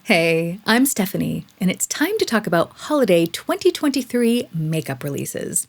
Hey, I'm Stephanie, and it's time to talk about holiday 2023 makeup releases.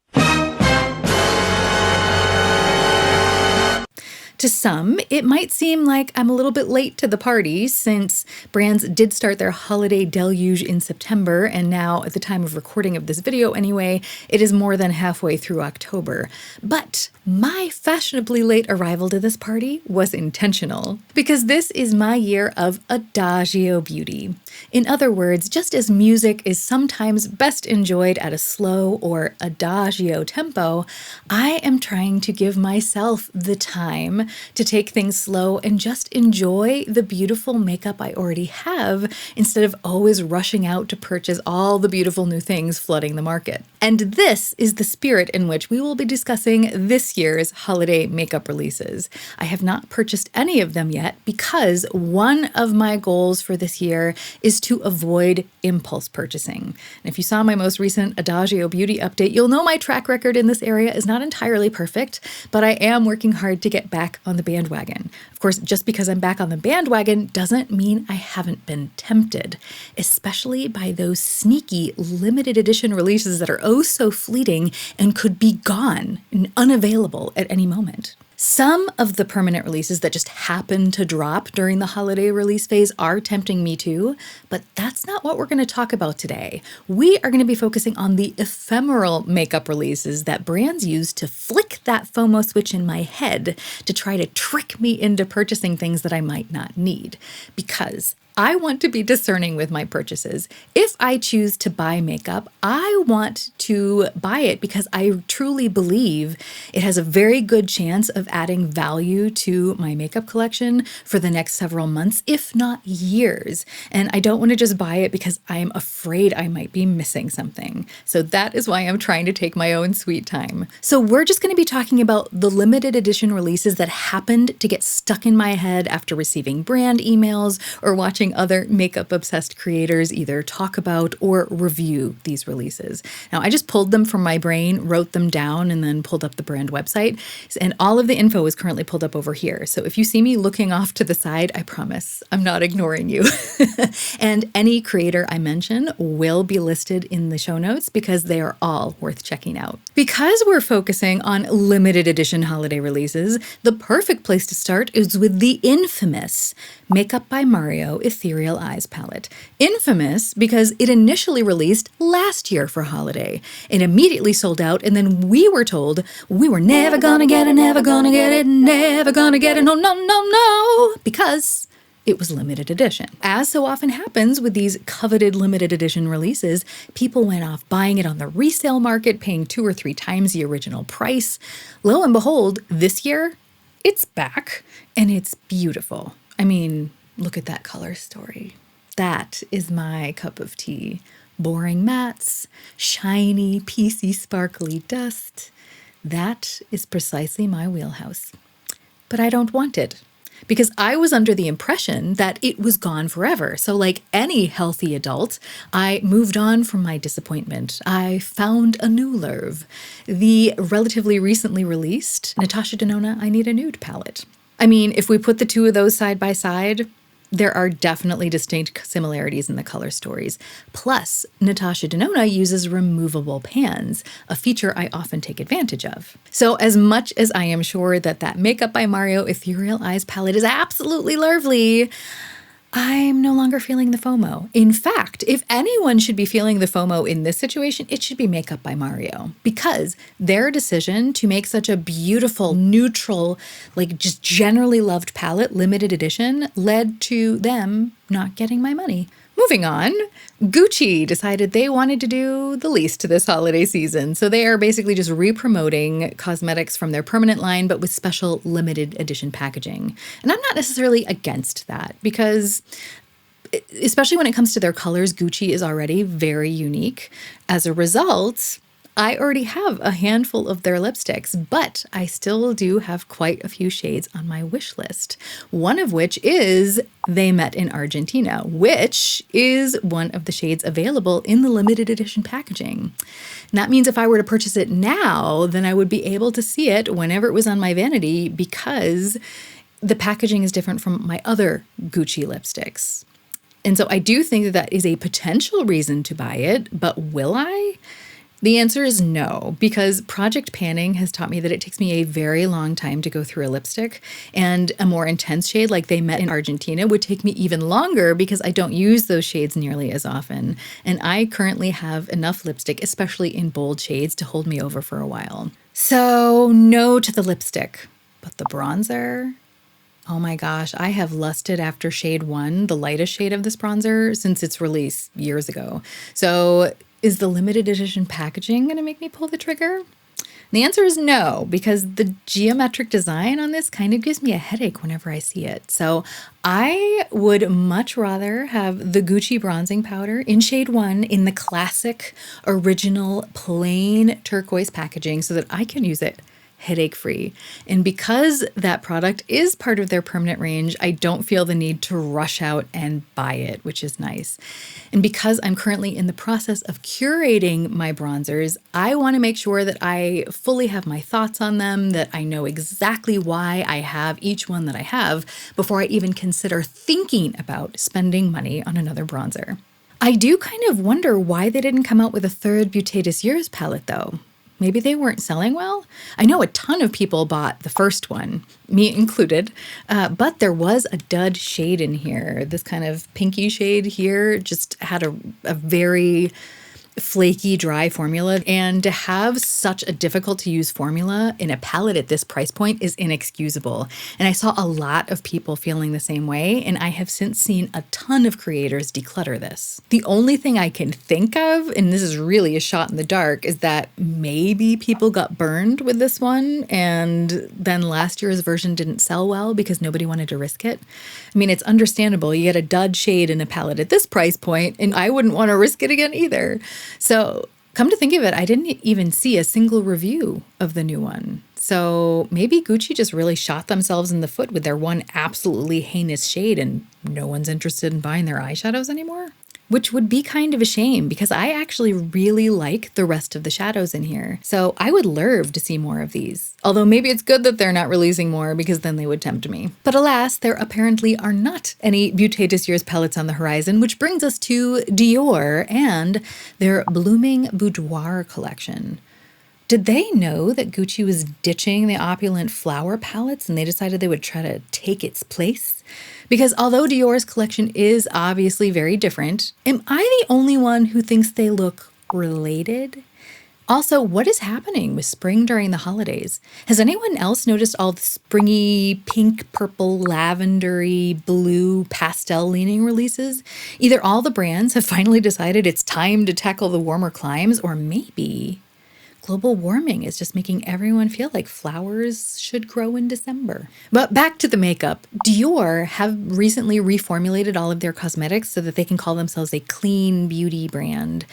To some, it might seem like I'm a little bit late to the party since brands did start their holiday deluge in September, and now, at the time of recording of this video anyway, it is more than halfway through October. But my fashionably late arrival to this party was intentional, because this is my year of Adagio beauty. In other words, just as music is sometimes best enjoyed at a slow or Adagio tempo, I am trying to give myself the time to take things slow and just enjoy the beautiful makeup I already have instead of always rushing out to purchase all the beautiful new things flooding the market. And this is the spirit in which we will be discussing this year's holiday makeup releases. I have not purchased any of them yet because one of my goals for this year is to avoid impulse purchasing. And if you saw my most recent Adagio beauty update, you'll know my track record in this area is not entirely perfect, but I am working hard to get back on the bandwagon. Of course, just because I'm back on the bandwagon doesn't mean I haven't been tempted, especially by those sneaky limited edition releases that are oh so fleeting and could be gone and unavailable at any moment. Some of the permanent releases that just happen to drop during the holiday release phase are tempting me too, but that's not what we're going to talk about today. We are going to be focusing on the ephemeral makeup releases that brands use to flick that FOMO switch in my head to try to trick me into purchasing things that I might not need. Because I want to be discerning with my purchases. If I choose to buy makeup, I want to buy it because I truly believe it has a very good chance of adding value to my makeup collection for the next several months, if not years. And I don't want to just buy it because I am afraid I might be missing something. So that is why I'm trying to take my own sweet time. So we're just going to be talking about the limited edition releases that happened to get stuck in my head after receiving brand emails or watching other makeup-obsessed creators either talk about or review these releases. Now, I just pulled them from my brain, wrote them down, and then pulled up the brand website. And all of the info is currently pulled up over here. So if you see me looking off to the side, I promise I'm not ignoring you. And any creator I mention will be listed in the show notes because they are all worth checking out. Because we're focusing on limited edition holiday releases, the perfect place to start is with the infamous Makeup by Mario Ethereal Eyes palette. Infamous because it initially released last year for holiday. It immediately sold out, and then we were told we were never gonna get it, never gonna get it, never gonna get it, no, no, no, no, because it was limited edition. As so often happens with these coveted limited edition releases, people went off buying it on the resale market, paying 2 or 3 times the original price. Lo and behold, this year, it's back, and it's beautiful. I mean, look at that color story. That is my cup of tea. Boring mattes, shiny, piecey, sparkly dust. That is precisely my wheelhouse. But I don't want it, because I was under the impression that it was gone forever. So like any healthy adult, I moved on from my disappointment. I found a new lerve. The relatively recently released Natasha Denona I Need a Nude palette. I mean, if we put the two of those side by side, there are definitely distinct similarities in the color stories. Plus, Natasha Denona uses removable pans, a feature I often take advantage of. So as much as I am sure that that Makeup by Mario Ethereal Eyes palette is absolutely lovely, I'm no longer feeling the FOMO. In fact, if anyone should be feeling the FOMO in this situation, it should be Makeup by Mario, because their decision to make such a beautiful, neutral, like just generally loved palette, limited edition, led to them not getting my money. Moving on, Gucci decided they wanted to do the least this holiday season. So they are basically just re-promoting cosmetics from their permanent line, but with special limited edition packaging. And I'm not necessarily against that because, especially when it comes to their colors, Gucci is already very unique. As a result, I already have a handful of their lipsticks, but I still do have quite a few shades on my wish list. One of which is They Met in Argentina, which is one of the shades available in the limited edition packaging. And that means if I were to purchase it now, then I would be able to see it whenever it was on my vanity because the packaging is different from my other Gucci lipsticks. And so I do think that that is a potential reason to buy it, but will I? The answer is no, because project panning has taught me that it takes me a very long time to go through a lipstick, and a more intense shade like They Met in Argentina would take me even longer because I don't use those shades nearly as often. And I currently have enough lipstick, especially in bold shades, to hold me over for a while. So no to the lipstick, but the bronzer. Oh my gosh, I have lusted after shade 1, the lightest shade of this bronzer, since its release years ago. So is the limited edition packaging going to make me pull the trigger? The answer is no, because the geometric design on this kind of gives me a headache whenever I see it. So I would much rather have the Gucci bronzing powder in shade 1 in the classic, original, plain turquoise packaging so that I can use it headache-free. And because that product is part of their permanent range, I don't feel the need to rush out and buy it, which is nice. And because I'm currently in the process of curating my bronzers, I want to make sure that I fully have my thoughts on them, that I know exactly why I have each one that I have before I even consider thinking about spending money on another bronzer. I do kind of wonder why they didn't come out with a third Beauté des Yeux palette though. Maybe they weren't selling well? I know a ton of people bought the first one, me included, but there was a dud shade in here. This kind of pinky shade here just had a very flaky, dry formula. And to have such a difficult to use formula in a palette at this price point is inexcusable. And I saw a lot of people feeling the same way, and I have since seen a ton of creators declutter this. The only thing I can think of, and this is really a shot in the dark, is that maybe people got burned with this one, and then last year's version didn't sell well because nobody wanted to risk it. I mean, it's understandable. You get a dud shade in a palette at this price point, and I wouldn't want to risk it again either. So come to think of it, I didn't even see a single review of the new one. So maybe Gucci just really shot themselves in the foot with their one absolutely heinous shade and no one's interested in buying their eyeshadows anymore? Which would be kind of a shame because I actually really like the rest of the shadows in here. So I would love to see more of these. Although maybe it's good that they're not releasing more because then they would tempt me. But alas, there apparently are not any Beauté des Yeux palettes on the horizon, which brings us to Dior and their Blooming Boudoir collection. Did they know that Gucci was ditching the opulent flower palettes and they decided they would try to take its place? Because although Dior's collection is obviously very different, am I the only one who thinks they look related? Also, what is happening with spring during the holidays? Has anyone else noticed all the springy, pink, purple, lavendery, blue, pastel-leaning releases? Either all the brands have finally decided it's time to tackle the warmer climes, or maybe global warming is just making everyone feel like flowers should grow in December. But back to the makeup. Dior have recently reformulated all of their cosmetics so that they can call themselves a clean beauty brand.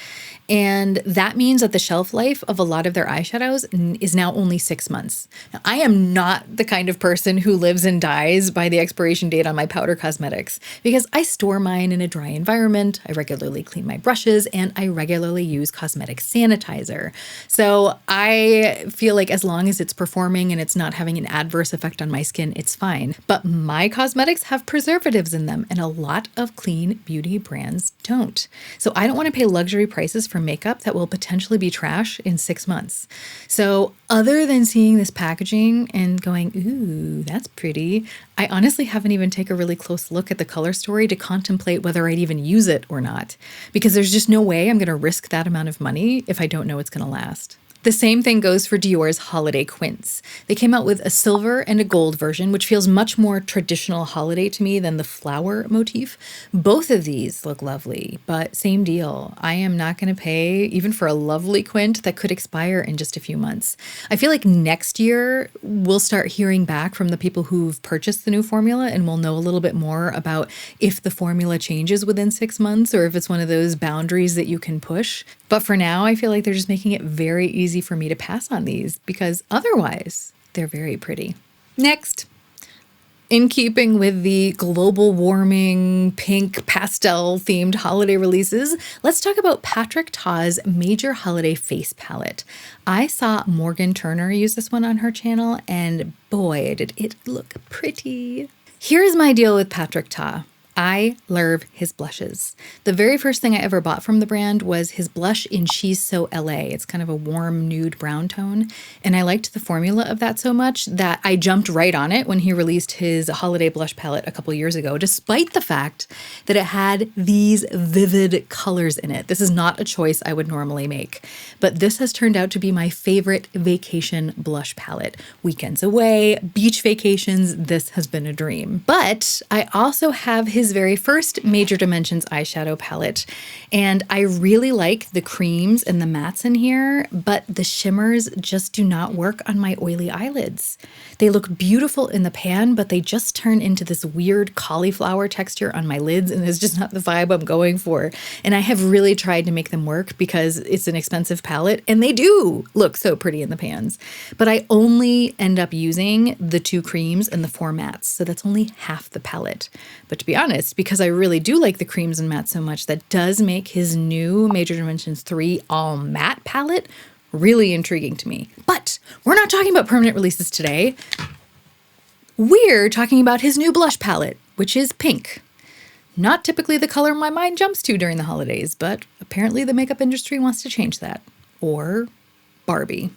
And that means that the shelf life of a lot of their eyeshadows is now only 6 months. Now, I am not the kind of person who lives and dies by the expiration date on my powder cosmetics because I store mine in a dry environment, I regularly clean my brushes, and I regularly use cosmetic sanitizer. So I feel like as long as it's performing and it's not having an adverse effect on my skin, it's fine. But my cosmetics have preservatives in them, and a lot of clean beauty brands don't. So I don't want to pay luxury prices for makeup that will potentially be trash in 6 months. So other than seeing this packaging and going, ooh, that's pretty, I honestly haven't even taken a really close look at the color story to contemplate whether I'd even use it or not, because there's just no way I'm going to risk that amount of money if I don't know it's going to last. The same thing goes for Dior's holiday quints. They came out with a silver and a gold version, which feels much more traditional holiday to me than the flower motif. Both of these look lovely, but same deal. I am not going to pay even for a lovely quint that could expire in just a few months. I feel like next year we'll start hearing back from the people who've purchased the new formula, and we'll know a little bit more about if the formula changes within 6 months or if it's one of those boundaries that you can push. But for now, I feel like they're just making it very easy for me to pass on these because otherwise they're very pretty. Next, in keeping with the global warming, pink, pastel themed holiday releases, let's talk about Patrick Ta's major holiday face palette. I saw Morgan Turner use this one on her channel, and boy, did it look pretty. Here's my deal with Patrick Ta. I love his blushes. The very first thing I ever bought from the brand was his blush in She's So LA. It's kind of a warm nude brown tone. And I liked the formula of that so much that I jumped right on it when he released his holiday blush palette a couple years ago, despite the fact that it had these vivid colors in it. This is not a choice I would normally make, but this has turned out to be my favorite vacation blush palette. Weekends away, beach vacations, this has been a dream. But I also have his very first Major Dimensions eyeshadow palette, and I really like the creams and the mattes in here, but the shimmers just do not work on my oily eyelids. They look beautiful in the pan, but they just turn into this weird cauliflower texture on my lids, and it's just not the vibe I'm going for. And I have really tried to make them work because it's an expensive palette, and they do look so pretty in the pans. But I only end up using the 2 creams and the 4 mattes, so that's only half the palette. But to be honest, because I really do like the creams and mattes so much, that does make his new Major Dimensions 3 all matte palette really intriguing to me. But we're not talking about permanent releases today. We're talking about his new blush palette, which is pink. Not typically the color my mind jumps to during the holidays, but apparently the makeup industry wants to change that. Or Barbie.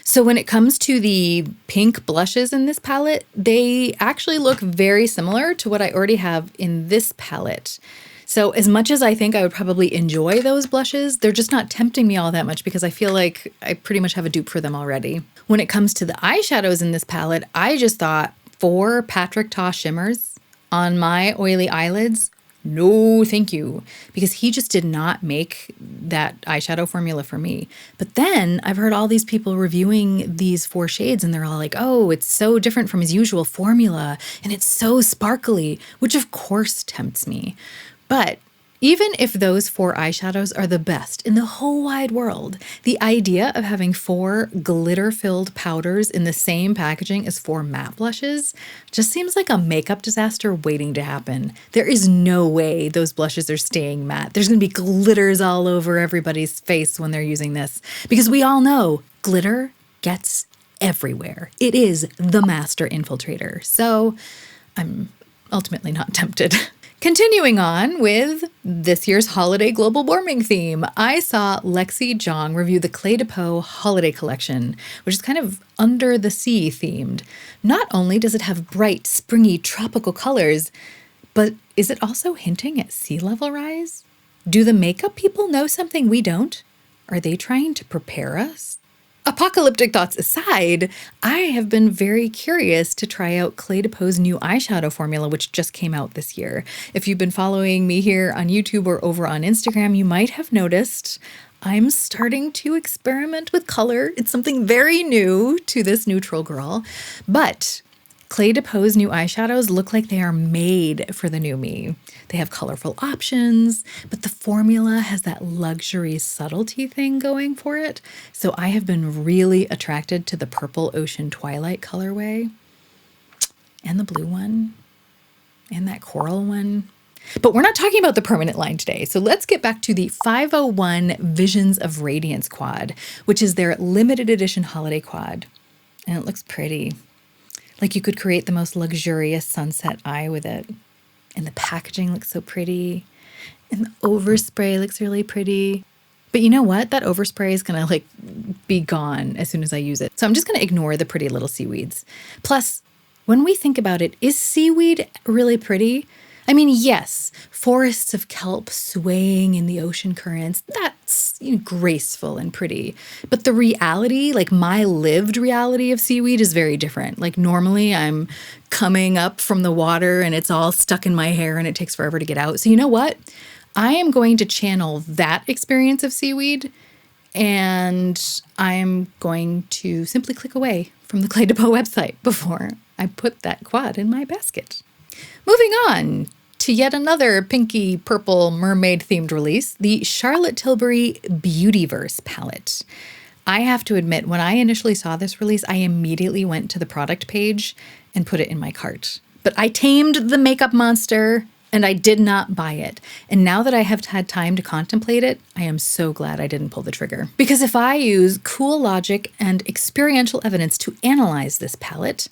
So when it comes to the pink blushes in this palette, they actually look very similar to what I already have in this palette. So as much as I think I would probably enjoy those blushes, they're just not tempting me all that much because I feel like I pretty much have a dupe for them already. When it comes to the eyeshadows in this palette, I just thought 4 Patrick Ta shimmers on my oily eyelids, no thank you, because he just did not make that eyeshadow formula for me. But then I've heard all these people reviewing these 4 shades and they're all like, oh, it's so different from his usual formula and it's so sparkly, which of course tempts me. But even if those 4 eyeshadows are the best in the whole wide world, the idea of having 4 glitter-filled powders in the same packaging as 4 matte blushes just seems like a makeup disaster waiting to happen. There is no way those blushes are staying matte. There's going to be glitters all over everybody's face when they're using this, because we all know glitter gets everywhere. It is the master infiltrator. So I'm ultimately not tempted. Continuing on with this year's holiday global warming theme, I saw Lexi Zhang review the Clé de Peau holiday collection, which is kind of under the sea themed. Not only does it have bright, springy, tropical colors, but is it also hinting at sea level rise? Do the makeup people know something we don't? Are they trying to prepare us? Apocalyptic thoughts aside, I have been very curious to try out Clé de Peau's new eyeshadow formula, which just came out this year. If you've been following me here on YouTube or over on Instagram, you might have noticed I'm starting to experiment with color. It's something very new to this neutral girl, but Clé de Peau's new eyeshadows look like they are made for the new me. They have colorful options, but the formula has that luxury subtlety thing going for it. So I have been really attracted to the Purple Ocean Twilight colorway, and the blue one, and that coral one. But we're not talking about the permanent line today. So let's get back to the 501 Visions of Radiance quad, which is their limited edition holiday quad. And it looks pretty. Like you could create the most luxurious sunset eye with it. And the packaging looks so pretty. And the overspray looks really pretty. But you know what? That overspray is going to be gone as soon as I use it. So I'm just going to ignore the pretty little seaweeds. Plus, when we think about it, is seaweed really pretty? I mean, yes, forests of kelp swaying in the ocean currents, that's graceful and pretty. But the reality, my lived reality of seaweed is very different. Normally I'm coming up from the water and it's all stuck in my hair and it takes forever to get out. So you know what? I am going to channel that experience of seaweed, and I am going to simply click away from the Clé de Peau website before I put that quad in my basket. Moving on to yet another pinky purple mermaid themed release, the Charlotte Tilbury Beautyverse palette. I have to admit, when I initially saw this release, I immediately went to the product page and put it in my cart. But I tamed the makeup monster and I did not buy it. And now that I have had time to contemplate it, I am so glad I didn't pull the trigger. Because if I use cool logic and experiential evidence to analyze this palette,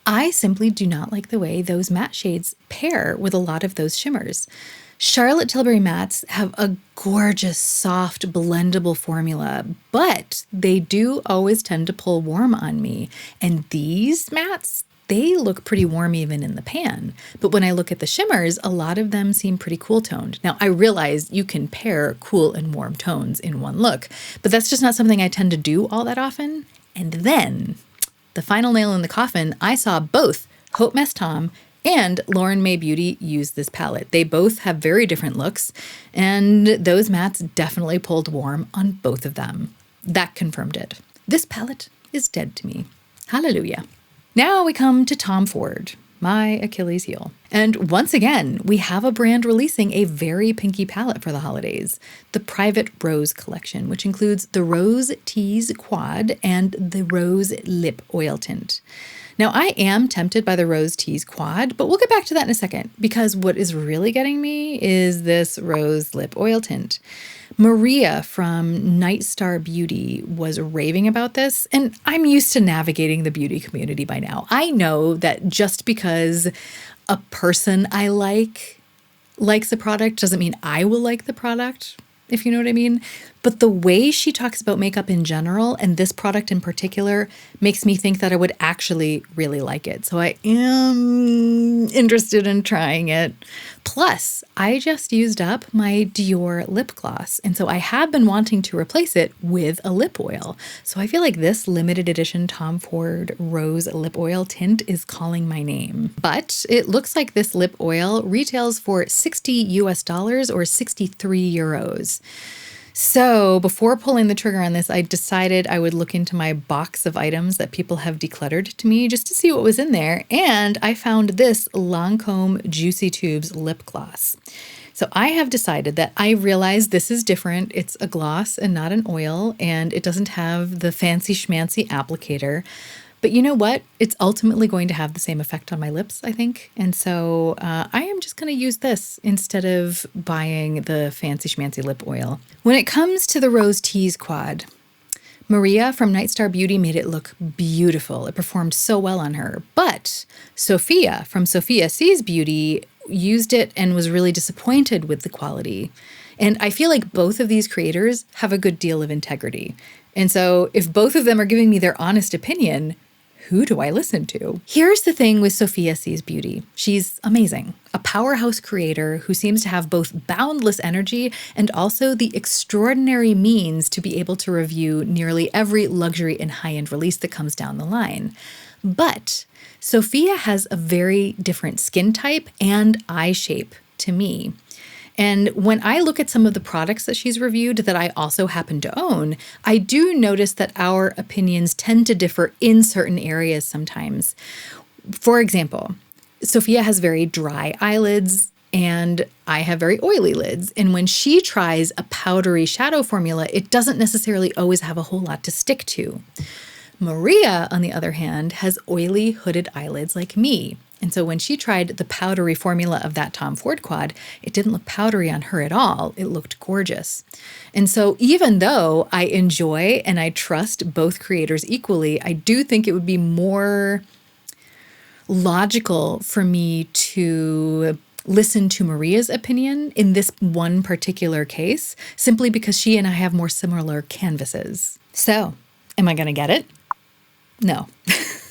I simply do not like the way those matte shades pair with a lot of those shimmers. Charlotte Tilbury mattes have a gorgeous, soft, blendable formula, but they do always tend to pull warm on me. And these mattes, they look pretty warm even in the pan. But when I look at the shimmers, a lot of them seem pretty cool toned. Now, I realize you can pair cool and warm tones in one look, but that's just not something I tend to do all that often. And then, the final nail in the coffin, I saw both Haute Mess Tom and Lauren May Beauty use this palette. They both have very different looks, and those mattes definitely pulled warm on both of them. That confirmed it. This palette is dead to me. Hallelujah. Now we come to Tom Ford, my Achilles heel. And once again, we have a brand releasing a very pinky palette for the holidays, the Private Rose collection, which includes the Rose Tease Quad and the Rose Lip Oil Tint. Now, I am tempted by the Rose Tease Quad, but we'll get back to that in a second, because what is really getting me is this Rose Lip Oil Tint. Maria from Night Star Beauty was raving about this, and I'm used to navigating the beauty community by now. I know that just because a person I likes a product doesn't mean I will like the product, if you know what I mean. But the way she talks about makeup in general and this product in particular makes me think that I would actually really like it. So I am interested in trying it. Plus, I just used up my Dior lip gloss, and so I have been wanting to replace it with a lip oil. So I feel like this limited edition Tom Ford Rose Lip Oil Tint is calling my name. But it looks like this lip oil retails for $60 US or 63 euros. So before pulling the trigger on this, I decided I would look into my box of items that people have decluttered to me just to see what was in there. And I found this Lancome Juicy Tubes lip gloss. So I have decided that I realize this is different. It's a gloss and not an oil, and it doesn't have the fancy schmancy applicator. But you know what? It's ultimately going to have the same effect on my lips, I think. And so I am just going to use this instead of buying the fancy schmancy lip oil. When it comes to the Rose Tease Quad, Maria from Night Star Beauty made it look beautiful. It performed so well on her. But Sophia from Sophia Sees Beauty used it and was really disappointed with the quality. And I feel like both of these creators have a good deal of integrity. And so if both of them are giving me their honest opinion, who do I listen to? Here's the thing with Sophia Sees Beauty. She's amazing, a powerhouse creator who seems to have both boundless energy and also the extraordinary means to be able to review nearly every luxury and high-end release that comes down the line. But Sophia has a very different skin type and eye shape to me. And when I look at some of the products that she's reviewed that I also happen to own, I do notice that our opinions tend to differ in certain areas sometimes. For example, Sophia has very dry eyelids and I have very oily lids. And when she tries a powdery shadow formula, it doesn't necessarily always have a whole lot to stick to. Maria, on the other hand, has oily hooded eyelids like me. And so when she tried the powdery formula of that Tom Ford quad, it didn't look powdery on her at all. It looked gorgeous. And so even though I enjoy and I trust both creators equally, I do think it would be more logical for me to listen to Maria's opinion in this one particular case, simply because she and I have more similar canvases. So, am I going to get it? No.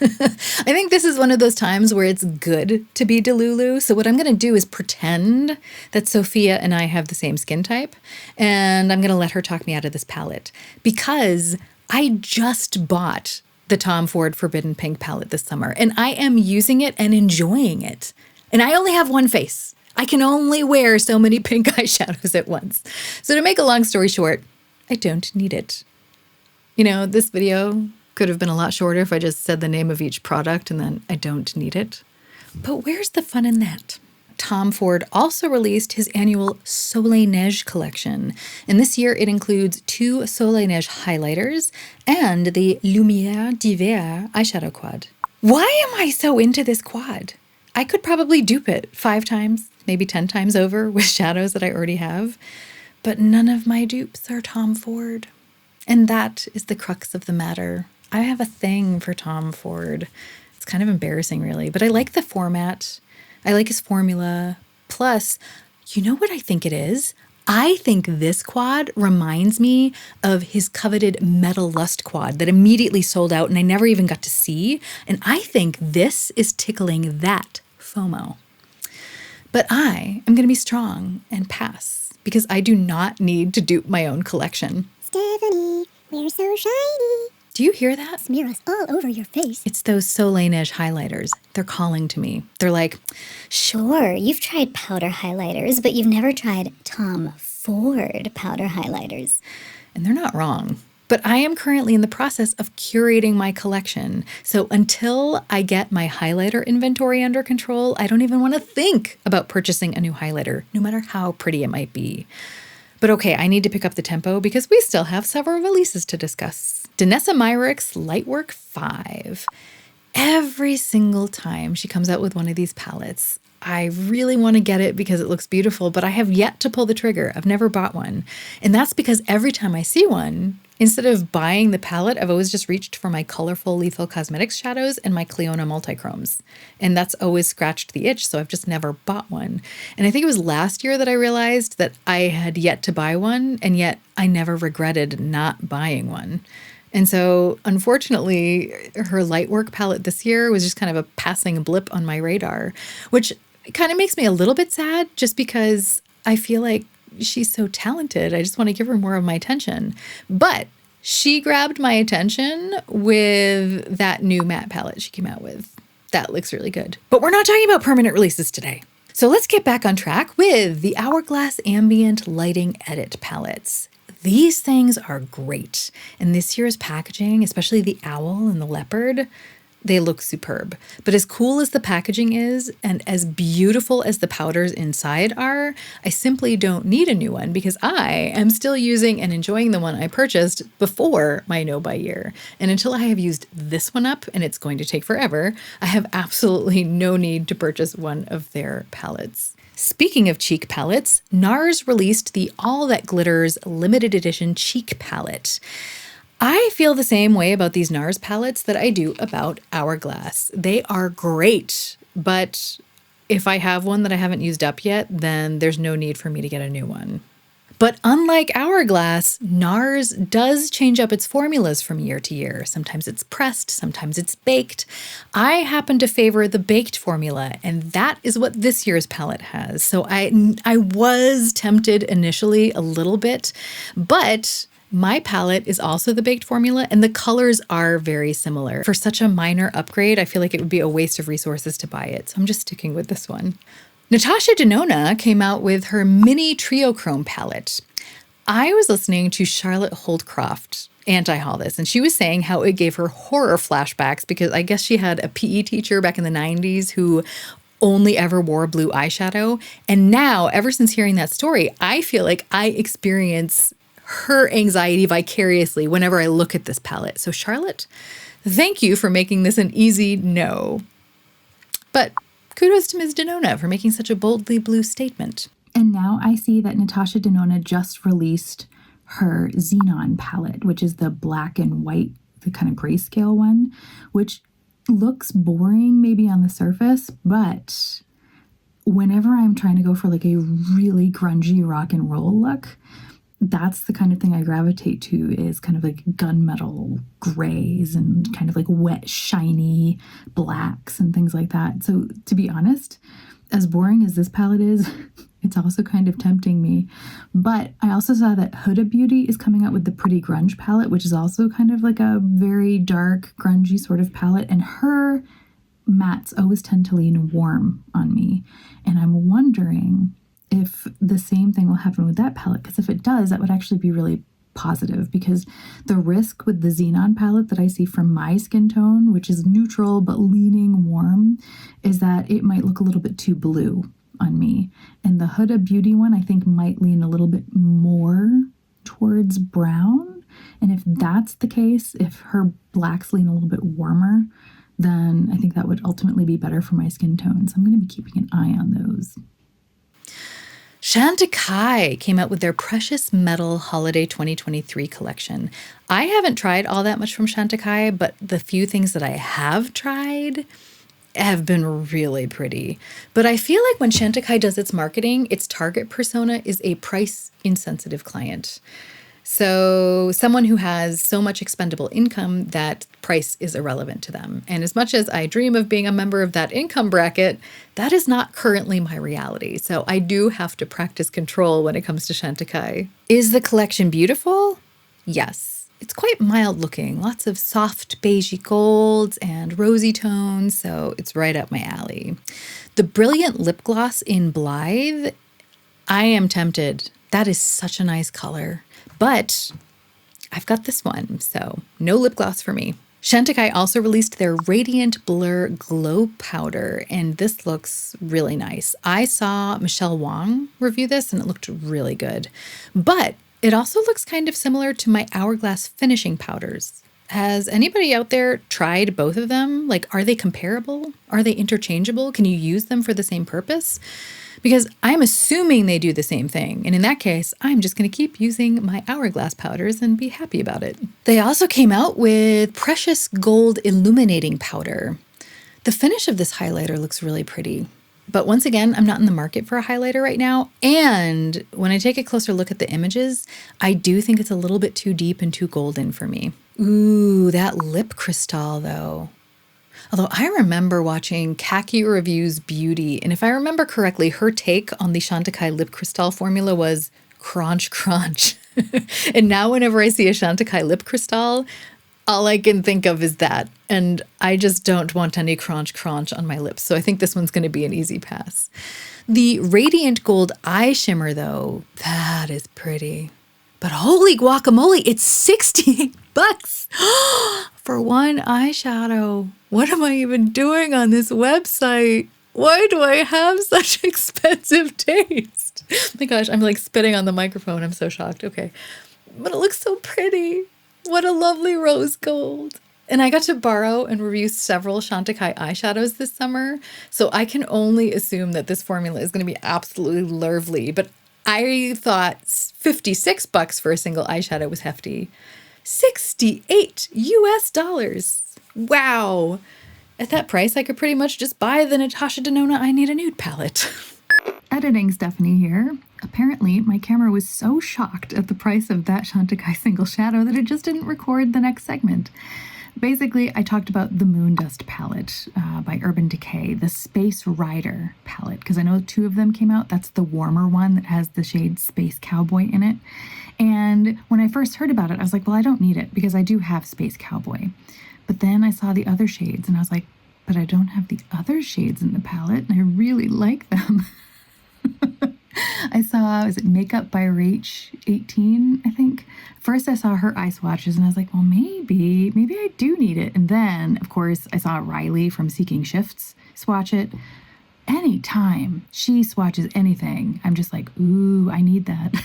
I think this is one of those times where it's good to be Delulu. So what I'm going to do is pretend that Sophia and I have the same skin type, and I'm going to let her talk me out of this palette because I just bought the Tom Ford Forbidden Pink palette this summer, and I am using it and enjoying it. And I only have one face. I can only wear so many pink eyeshadows at once. So to make a long story short, I don't need it. You know, this video could have been a lot shorter if I just said the name of each product and then I don't need it. But where's the fun in that? Tom Ford also released his annual Soleil Neige collection. And this year it includes 2 Soleil Neige highlighters and the Lumiere d'Hiver eyeshadow quad. Why am I so into this quad? I could probably dupe it 5 times, maybe 10 times over with shadows that I already have. But none of my dupes are Tom Ford. And that is the crux of the matter. I have a thing for Tom Ford. It's It's kind of embarrassing, really. But I like the format. I like his formula. Plus, you know what I think it is? I think this quad reminds me of his coveted Metal Lust quad that immediately sold out and I never even got to see. And I think this is tickling that FOMO. But I am going to be strong and pass because I do not need to dupe my own collection. Stephanie, we're so shiny. Do you hear that? Smear us all over your face. It's those Soleil Neige highlighters. They're calling to me. They're like, Sure, you've tried powder highlighters, but you've never tried Tom Ford powder highlighters. and they're not wrong. But I am currently in the process of curating my collection. So until I get my highlighter inventory under control, I don't even want to think about purchasing a new highlighter, no matter how pretty it might be. But okay, I need to pick up the tempo because we still have several releases to discuss. Danessa Myricks Lightwork 5. Every single time she comes out with one of these palettes, I really want to get it because it looks beautiful, but I have yet to pull the trigger. I've never bought one. And that's because every time I see one, instead of buying the palette, I've always just reached for my colorful Lethal Cosmetics shadows and my Cliona multichromes. And that's always scratched the itch, so I've just never bought one. And I think it was last year that I realized that I had yet to buy one, and yet I never regretted not buying one. And so, unfortunately, her Lightwork palette this year was just kind of a passing blip on my radar, which kind of makes me a little bit sad just because I feel like she's so talented. I just want to give her more of my attention. But she grabbed my attention with that new matte palette she came out with. That looks really good. But we're not talking about permanent releases today. So let's get back on track with the Hourglass Ambient Lighting Edit palettes. These things are great. And this year's packaging, especially the owl and the leopard, they look superb. But as cool as the packaging is and as beautiful as the powders inside are, I simply don't need a new one because I am still using and enjoying the one I purchased before my no-buy year. And until I have used this one up, and it's going to take forever, I have absolutely no need to purchase one of their palettes. Speaking of cheek palettes, Nars released the All That Glitters limited edition cheek palette. I feel the same way about these Nars palettes that I do about Hourglass. They are great, but if I have one that I haven't used up yet, then there's no need for me to get a new one. But unlike Hourglass, Nars does change up its formulas from year to year. Sometimes it's pressed, sometimes it's baked. I happen to favor the baked formula, and that is what this year's palette has. So I was tempted initially a little bit, but my palette is also the baked formula, and the colors are very similar. For such a minor upgrade, I feel like it would be a waste of resources to buy it, so I'm just sticking with this one. Natasha Denona came out with her mini Triochrome palette. I was listening to Charlotte Holdcroft anti-haul this, and she was saying how it gave her horror flashbacks because I guess she had a PE teacher back in the 90s who only ever wore blue eyeshadow. And now, ever since hearing that story, I feel like I experience her anxiety vicariously whenever I look at this palette. So Charlotte, thank you for making this an easy no. But kudos to Ms. Denona for making such a boldly blue statement. And now I see that Natasha Denona just released her Xenon palette, which is the black and white, the kind of grayscale one, which looks boring maybe on the surface, but whenever I'm trying to go for like a really grungy rock and roll look, that's the kind of thing I gravitate to, is kind of like gunmetal grays and kind of like wet, shiny blacks and things like that. So to be honest, as boring as this palette is, it's also kind of tempting me. But I also saw that Huda Beauty is coming out with the Pretty Grunge palette, which is also kind of like a very dark, grungy sort of palette. And her mattes always tend to lean warm on me. And I'm wondering if the same thing will happen with that palette, because if it does, that would actually be really positive, because the risk with the Xenon palette that I see from my skin tone, which is neutral but leaning warm, is that it might look a little bit too blue on me. And the Huda Beauty one, I think, might lean a little bit more towards brown. And if that's the case, if her blacks lean a little bit warmer, then I think that would ultimately be better for my skin tone. So I'm going to be keeping an eye on those. Chantecaille came out with their Precious Metal Holiday 2023 collection. I haven't tried all that much from Chantecaille, but the few things that I have tried have been really pretty. But I feel like when Chantecaille does its marketing, its target persona is a price-insensitive client. So someone who has so much expendable income that price is irrelevant to them. And as much as I dream of being a member of that income bracket, that is not currently my reality. So I do have to practice control when it comes to Chantecaille. Is the collection beautiful? Yes. It's quite mild looking, lots of soft beigey golds and rosy tones, so it's right up my alley. The Brilliant lip gloss in Blythe, I am tempted. That is such a nice color. But I've got this one, so no lip gloss for me. Chantecaille also released their Radiant Blur Glow Powder, and this looks really nice. I saw Michelle Wong review this, and it looked really good. But it also looks kind of similar to my Hourglass finishing powders. Has anybody out there tried both of them? Like, are they comparable? Are they interchangeable? Can you use them for the same purpose? Because I'm assuming they do the same thing. And in that case, I'm just going to keep using my Hourglass powders and be happy about it. They also came out with Precious Gold Illuminating Powder. The finish of this highlighter looks really pretty. But once again, I'm not in the market for a highlighter right now. And when I take a closer look at the images, I do think it's a little bit too deep and too golden for me. Ooh, that lip crystal though. Although I remember watching Khaki Review's Beauty, and if I remember correctly, her take on the Chantecaille lip crystal formula was crunch, crunch. And now whenever I see a Chantecaille lip crystal, all I can think of is that. And I just don't want any crunch, crunch on my lips. So I think this one's going to be an easy pass. The Radiant Gold Eye Shimmer, though, that is pretty. But holy guacamole, it's 68 bucks for one eyeshadow. What am I even doing on this website? Why do I have such expensive taste? Oh my gosh, I'm like spitting on the microphone. I'm so shocked. Okay. But it looks so pretty. What a lovely rose gold. And I got to borrow and review several Chantecaille eyeshadows this summer. So I can only assume that this formula is going to be absolutely lovely. But I thought 56 bucks for a single eyeshadow was hefty. 68 US dollars. Wow. At that price, I could pretty much just buy the Natasha Denona I Need a Nude palette. Editing Stephanie here. Apparently, my camera was so shocked at the price of that Chantecaille single shadow that it just didn't record the next segment. Basically, I talked about the Moondust palette by Urban Decay, the Space Rider palette, because I know 2 of them came out. That's the warmer one that has the shade Space Cowboy in it. And when I first heard about it, I was like, well, I don't need it because I do have Space Cowboy. But then I saw the other shades and I was like, but I don't have the other shades in the palette and I really like them. I saw, was it Makeup by Rach 18, I think? First I saw her eye swatches and I was like, well, maybe I do need it. And then, of course, I saw Riley from Seeking Shifts swatch it. Anytime she swatches anything, I'm just like, ooh, I need that.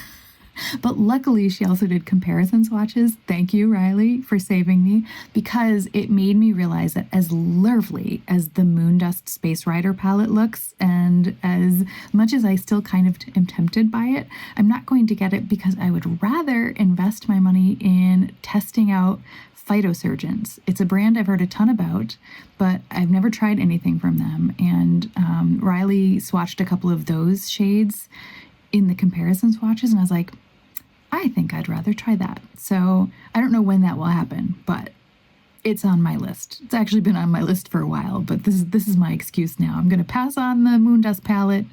But luckily, she also did comparison swatches. Thank you, Riley, for saving me, because it made me realize that as lovely as the Moondust Space Rider palette looks, and as much as I still kind of am tempted by it, I'm not going to get it because I would rather invest my money in testing out Phytosurgeons. It's a brand I've heard a ton about, but I've never tried anything from them. And Riley swatched a couple of those shades in the comparison swatches, and I was like, I think I'd rather try that. So I don't know when that will happen, but it's on my list. It's actually been on my list for a while, but this is my excuse now. I'm going to pass on the Moondust palette,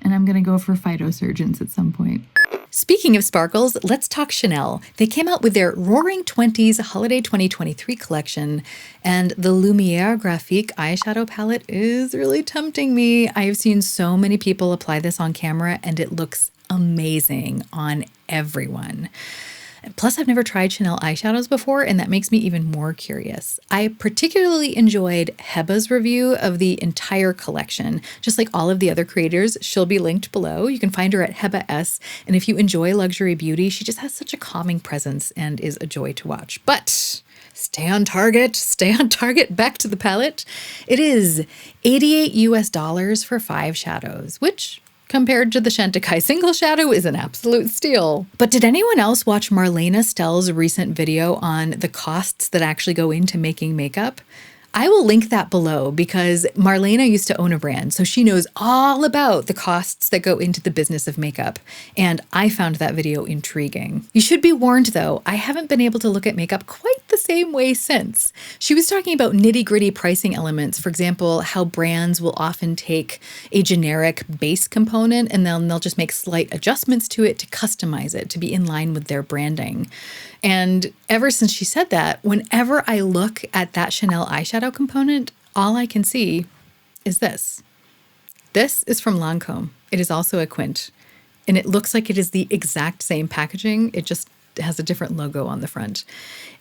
and I'm going to go for Phytosurgeons at some point. Speaking of sparkles, let's talk Chanel. They came out with their Roaring Twenties Holiday 2023 collection, and the Lumiere Graphique eyeshadow palette is really tempting me. I have seen so many people apply this on camera, and it looks amazing on everyone. Plus, I've never tried Chanel eyeshadows before, and that makes me even more curious. I particularly enjoyed Heba's review of the entire collection. Just like all of the other creators, she'll be linked below. You can find her at Heba S, and if you enjoy luxury beauty, she just has such a calming presence and is a joy to watch. But stay on target, back to the palette. It is $88 US for 5 shadows, which compared to the Chantecaille single shadow is an absolute steal. But did anyone else watch Marlena Stell's recent video on the costs that actually go into making makeup? I will link that below because Marlena used to own a brand, so she knows all about the costs that go into the business of makeup, and I found that video intriguing. You should be warned though, I haven't been able to look at makeup quite the same way since. She was talking about nitty-gritty pricing elements, for example, how brands will often take a generic base component and then they'll just make slight adjustments to it to customize it to be in line with their branding. And ever since she said that, whenever I look at that Chanel eyeshadow component, all I can see is this. This is from Lancôme. It is also a Quint, and it looks like it is the exact same packaging. It just has a different logo on the front.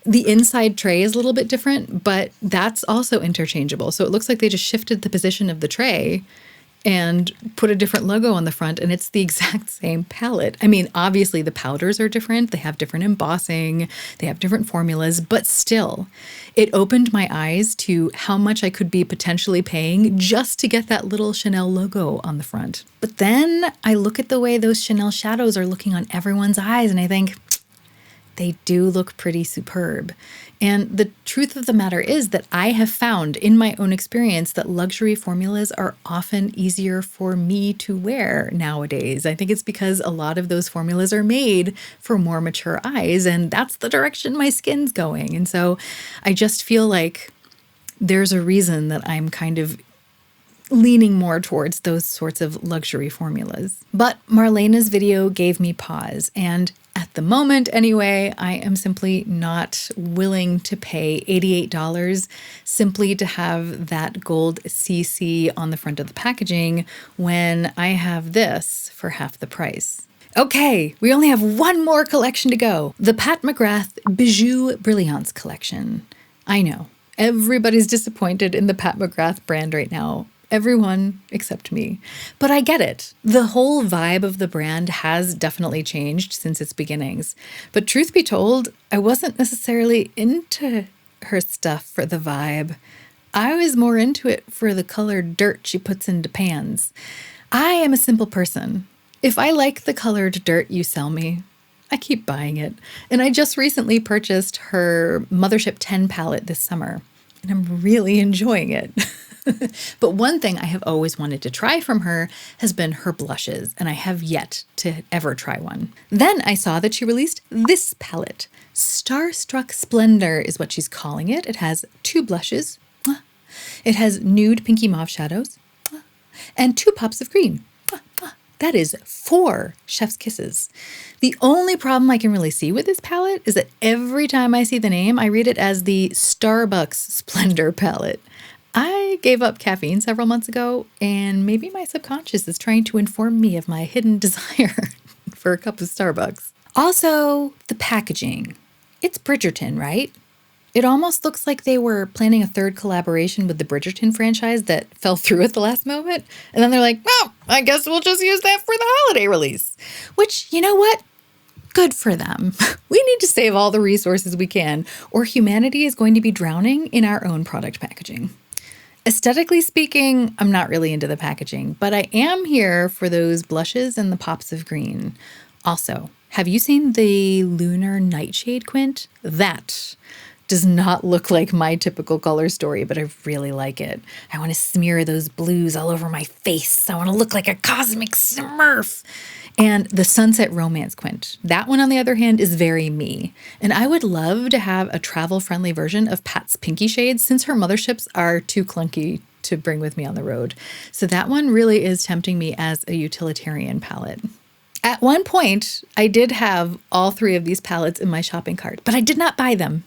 The inside tray is a little bit different, but that's also interchangeable. So it looks like they just shifted the position of the tray and put a different logo on the front, and it's the exact same palette. I mean, obviously the powders are different. They have different embossing. They have different formulas, but still, it opened my eyes to how much I could be potentially paying just to get that little Chanel logo on the front. But then I look at the way those Chanel shadows are looking on everyone's eyes, and I think, they do look pretty superb. And the truth of the matter is that I have found in my own experience that luxury formulas are often easier for me to wear nowadays. I think it's because a lot of those formulas are made for more mature eyes, and that's the direction my skin's going. And so I just feel like there's a reason that I'm kind of leaning more towards those sorts of luxury formulas. But Marlena's video gave me pause, and at the moment anyway, I am simply not willing to pay $88 simply to have that gold CC on the front of the packaging when I have this for half the price. Okay, we only have one more collection to go. The Pat McGrath Bijoux Brilliance collection. I know, everybody's disappointed in the Pat McGrath brand right now. Everyone except me. But I get it. The whole vibe of the brand has definitely changed since its beginnings. But truth be told, I wasn't necessarily into her stuff for the vibe. I was more into it for the colored dirt she puts into pans. I am a simple person. If I like the colored dirt you sell me, I keep buying it. And I just recently purchased her Mothership 10 palette this summer, and I'm really enjoying it. But one thing I have always wanted to try from her has been her blushes, and I have yet to ever try one. Then I saw that she released this palette. Starstruck Splendor is what she's calling it. It has 2 blushes. It has nude pinky mauve shadows and 2 pops of green. That is 4 chef's kisses. The only problem I can really see with this palette is that every time I see the name, I read it as the Starbucks Splendor palette. I gave up caffeine several months ago, and maybe my subconscious is trying to inform me of my hidden desire for a cup of Starbucks. Also, the packaging. It's Bridgerton, right? It almost looks like they were planning a 3rd collaboration with the Bridgerton franchise that fell through at the last moment. And then they're like, well, I guess we'll just use that for the holiday release. Which, you know what? Good for them. We need to save all the resources we can, or humanity is going to be drowning in our own product packaging. Aesthetically speaking, I'm not really into the packaging, but I am here for those blushes and the pops of green. Also, have you seen the Lunar Nightshade Quint? That does not look like my typical color story, but I really like it. I want to smear those blues all over my face. I want to look like a cosmic smurf. And the Sunset Romance Quint. That one, on the other hand, is very me. And I would love to have a travel-friendly version of Pat's Pinky shades since her motherships are too clunky to bring with me on the road. So that one really is tempting me as a utilitarian palette. At one point, I did have all 3 of these palettes in my shopping cart, but I did not buy them,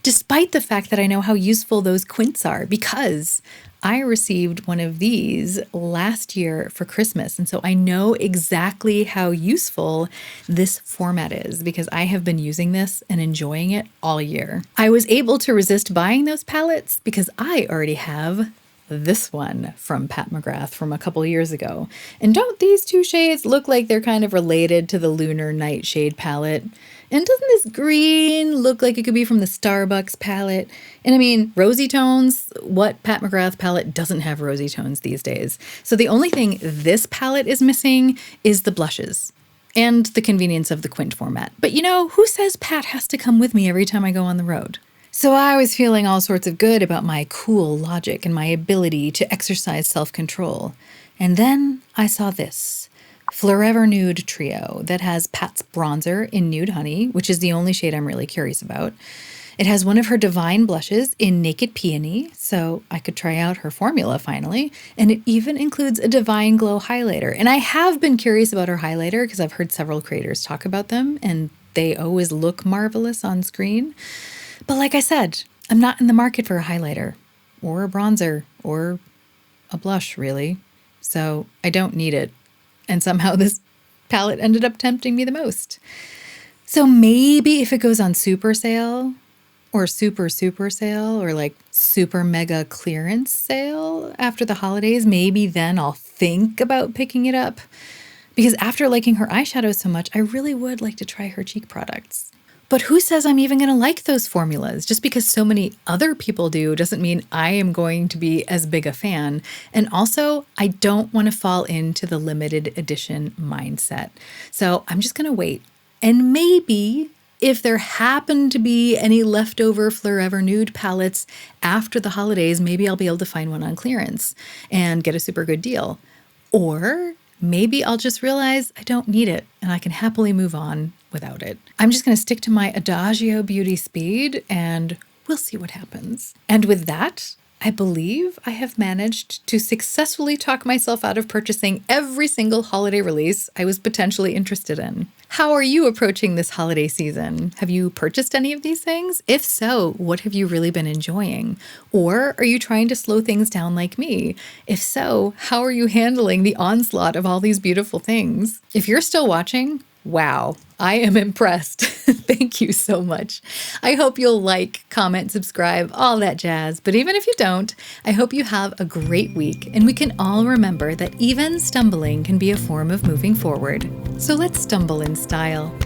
despite the fact that I know how useful those Quints are, because I received one of these last year for Christmas, and so I know exactly how useful this format is because I have been using this and enjoying it all year. I was able to resist buying those palettes because I already have this one from Pat McGrath from a couple years ago. And don't these two shades look like they're kind of related to the Lunar Nightshade palette? And doesn't this green look like it could be from the Starbucks palette? And I mean, rosy tones, what Pat McGrath palette doesn't have rosy tones these days? So the only thing this palette is missing is the blushes and the convenience of the Quint format. But you know, who says Pat has to come with me every time I go on the road? So I was feeling all sorts of good about my cool logic and my ability to exercise self-control. And then I saw this Forever Nude Trio that has Pat's bronzer in Nude Honey, which is the only shade I'm really curious about. It has one of her Divine blushes in Naked Peony, so I could try out her formula finally. And it even includes a Divine Glow highlighter. And I have been curious about her highlighter because I've heard several creators talk about them, and they always look marvelous on screen. But like I said, I'm not in the market for a highlighter or a bronzer or a blush, really. So I don't need it. And somehow this palette ended up tempting me the most. So maybe if it goes on super sale or super sale or like super mega clearance sale after the holidays, maybe then I'll think about picking it up. Because after liking her eyeshadow so much, I really would like to try her cheek products. But who says I'm even going to like those formulas? Just because so many other people do doesn't mean I am going to be as big a fan. And also, I don't want to fall into the limited edition mindset. So I'm just going to wait. And maybe if there happen to be any leftover Forever Nude palettes after the holidays, maybe I'll be able to find one on clearance and get a super good deal. Or maybe I'll just realize I don't need it and I can happily move on without it. I'm just going to stick to my Adagio beauty speed and we'll see what happens. And with that, I believe I have managed to successfully talk myself out of purchasing every single holiday release I was potentially interested in. How are you approaching this holiday season? Have you purchased any of these things? If so, what have you really been enjoying? Or are you trying to slow things down like me? If so, how are you handling the onslaught of all these beautiful things? If you're still watching, wow, I am impressed. Thank you so much. I hope you'll like, comment, subscribe, all that jazz. But even if you don't, I hope you have a great week and we can all remember that even stumbling can be a form of moving forward. So let's stumble in style.